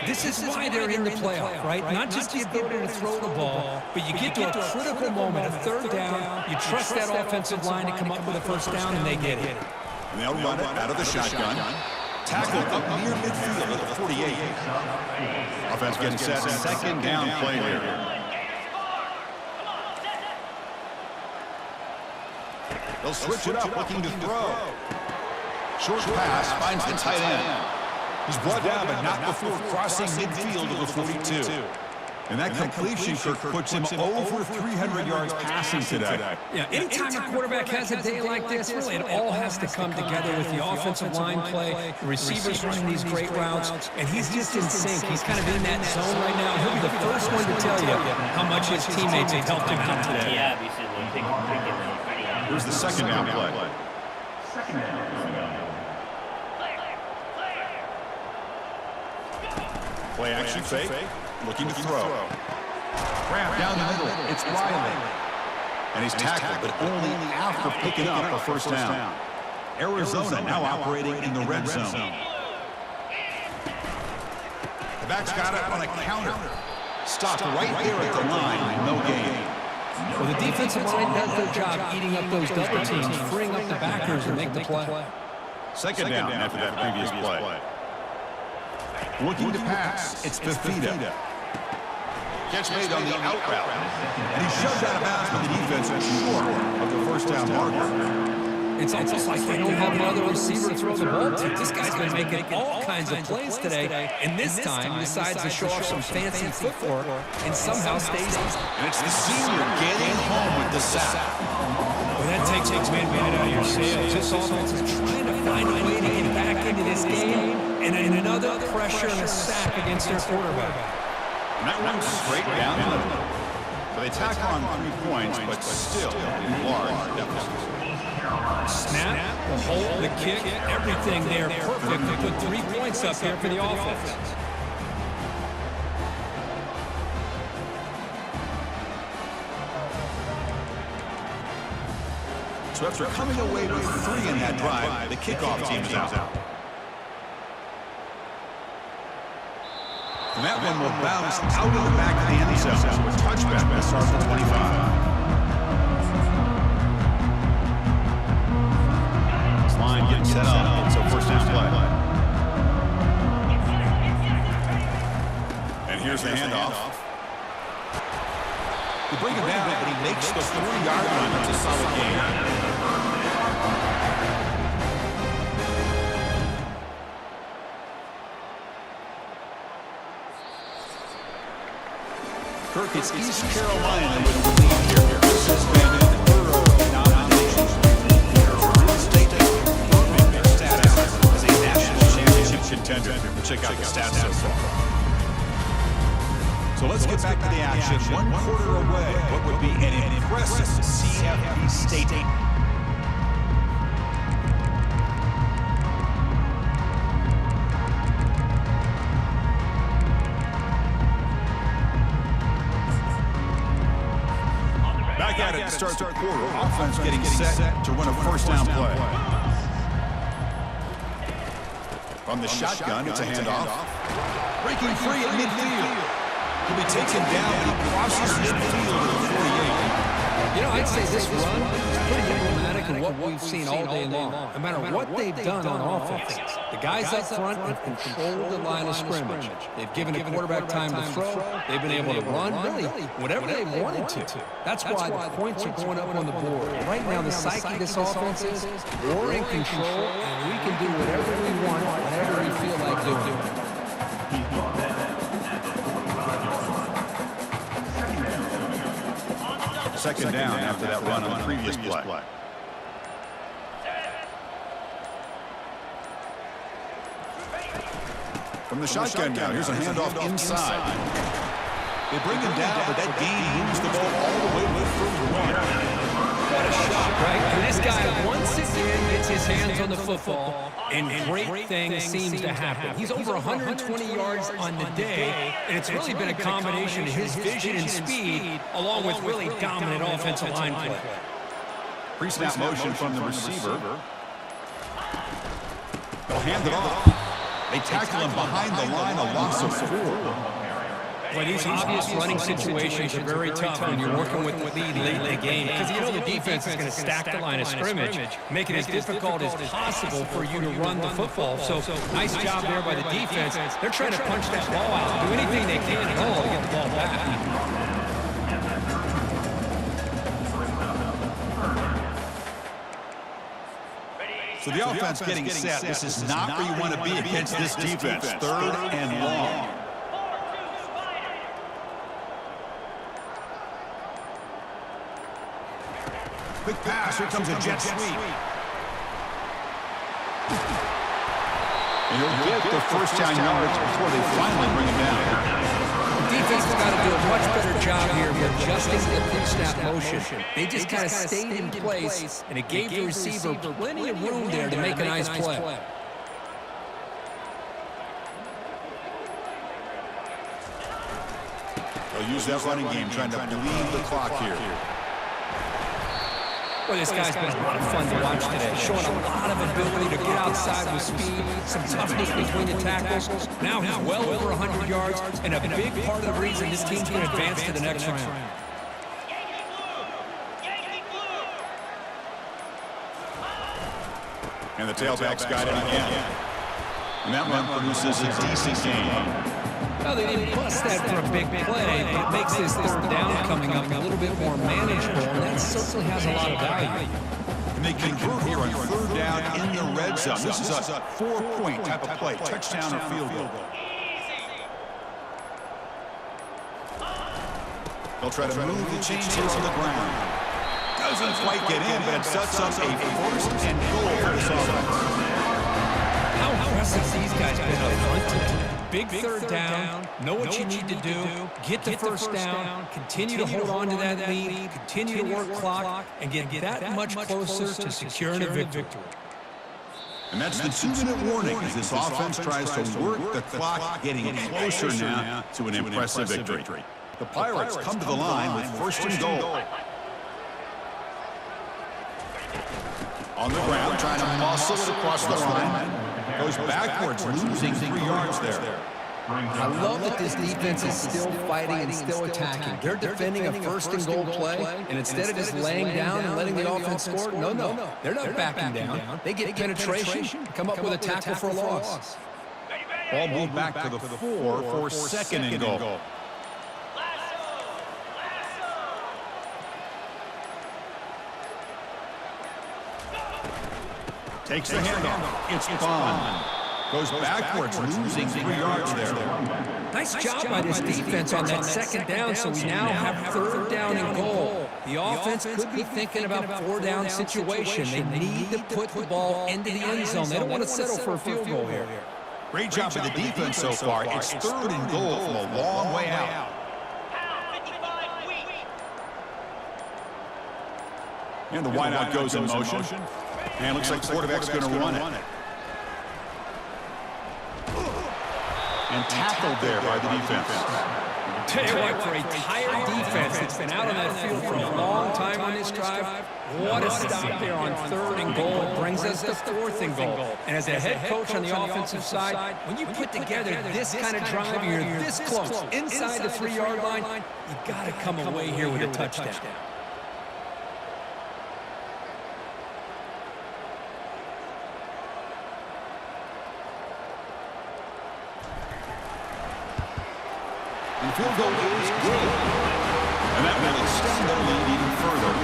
This is why they're in the playoff, right? Not just the ability to throw the ball, but you get to a critical moment, a third down, you trust that offensive line to come up with a first down, and they get it. And they'll run it out of the shotgun. Tackled up near midfield at the 48. Offense getting set. Second down play here. They'll switch it up, looking to throw. Short pass finds the tight end. He's brought down, but not before crossing midfield to the 42. And that completion, Kirk, puts him over 300 yards passing today. Yeah, anytime a quarterback has a day like this, really, it all has to come together with the offensive line play, the receivers running these great routes, and he's just in sync. He's kind of in that zone right now. He'll be the first one to tell you how much his teammates have helped him out today. Yeah, we should pick it. Here's the second down play. Play action fake, looking to throw. Wrap down the middle, it's Riley. And he's tackled, but only after picking up a first down. Arizona now operating in the red zone. The back's got it on a counter. Stopped right there at the line, no gain. Well, the defensive line does their job eating up those double teams, freeing up the backers to make the play. Second down after that previous play. Looking to pass, it's Fafita. Catch made on the out route. And he shoved out of bounds, but the defense is short of the first down marker. It's almost like they don't have another receiver to throw the ball to. This guy's been making all kinds of plays today, and this time decides to show off some fancy footwork and somehow stays on. And it's the senior getting home with the sack. Well, that takes man out of your sails. This offense is trying to find a way to get back into this game, and another pressure and a sack against their quarterback. And that runs straight down the middle. So they tackle on 3 points, but still in large deficits. Snap, the hold, the kick, everything there perfect to put 3 points up here for the offense. So after coming away with 3 in that drive, the kickoff team is out. And that one will bounce out of the back of the end zone. So a touchback to start the 25. This line getting set up. So first down play. And here's the handoff. They bring him down, but he makes the 40-yard line. It's a solid gain. Kirk, it's East Carolina with the lead here. This has been the third nominations for Real State confirming their status as a national championship contender. Check out the stats so far. So let's get back to the action. 1 quarter away. What would be an aggressive CFP statement. Back at it to start the quarter. Offense getting set to run a first down play. From the shotgun, it's a handoff. Breaking free at midfield. He'll be taken down and he crosses midfield to the 48. You know, I'd say this run is pretty emblematic of what we've seen all day long. No matter what they've done on offense, the guys up front have controlled the line of scrimmage. They've given the quarterback time to throw. They've been able to run, really, whatever they wanted to. That's why the points are going up on the board. Right now, the psyche of this offense is we're in control, and we can do whatever we want, whatever we feel like doing. Second down after that run on the previous play. From the shotgun now, here's a handoff inside. They bring him down, but that gain moves the ball all the way to the first one. What a shot, right? And this guy, once again, gets his hands on the football, and great things seems to happen. He's over 120 yards on the day, and it's really been a combination of his vision and speed, along with really dominant offensive line play. Pre-snap motion from the receiver. They'll hand it off. They tackle him behind the line, a loss of 4. Well, these obvious running situations are very tough when you're working with the lead late in the game, because you know the defense is going to stack the line of scrimmage, make it as difficult as possible for you to run the football. So nice job there by the defense. They're trying to punch that ball out, do anything they can at all to get the ball back. So the offense getting set. This is not where you want to be against this defense. Third and long. Quick pass. Here comes a jet sweep. And he'll get the first down yards before they finally bring him down. The defense has got to do a much better job here of adjusting the pre-snap motion. They just kind of stayed in place, and it gave the receiver plenty of room there to make a nice play. They'll use that running game, trying to bleed the clock here. Well, this guy's been a lot of fun to watch today, showing a lot of ability to get outside with speed, some toughness between the tackles. Now he's well over 100 yards, and a big part of the reason this team's going to advance to the next round. And the tailback's got it again. And that run produces a decent gain. Well, they didn't bust that for a big play, but it makes this third down coming up a little bit more manageable, and that certainly has a lot of value. And they convert here on third down in the red zone. This is a 4-point type of play, touchdown or field goal. They'll try to move the chains here on the ground. Doesn't quite get in, but it sets up a first and goal for this offense. How impressive these guys have been up front today. Big third down, know what you need to do, get the first down, continue to hold on to that lead, continue to work clock, and get that much closer to securing a victory. And that's the 2-minute warning as this offense tries to work the clock, getting closer now to an impressive victory. The Pirates come to the line with first and goal. On the ground, trying to muscle it across the line. Goes backwards, losing 3 yards there. I love that this defense is still fighting and still attacking. They're defending a first and goal play, and instead of just laying down and letting the offense score, no. They're not backing down. They get penetration, come up with a tackle for a loss. Ball moved back to the 4 for second and goal. Takes the handoff. It's Bond. Goes backwards, losing 3 yards there. Nice job by this defense on that second down, so we now have third down and goal. The offense could be thinking about 4-down situation. They need to put the ball into the end zone. They don't want to settle for a field goal here. Great job by the defense so far. It's third and goal from a long way out. And the wideout goes in motion. And looks like quarterback's going to run it. And tackled there by the defense. Tell you what, for a tired defense that's been out on that field for a long time on this drive, what a stop there on 3rd and goal. It brings us to 4th and goal. And as a head coach on the offensive side, when you put together this kind of drive, you're this close, inside the 3-yard line, you got to come away here with a touchdown. And the field goal is good. And that will extend their lead even further.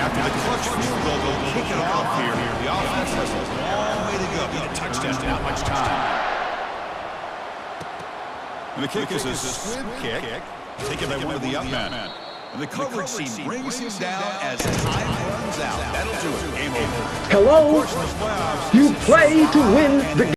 After the clutch field goal, they'll kick it off here. The offense has a long way to go. Need a touchdown, not much time. And the kick is a squib kick, taken by one of the up men. And the coverage team brings him down as time runs out. That'll do it. Game over. Hello? You play to win the game.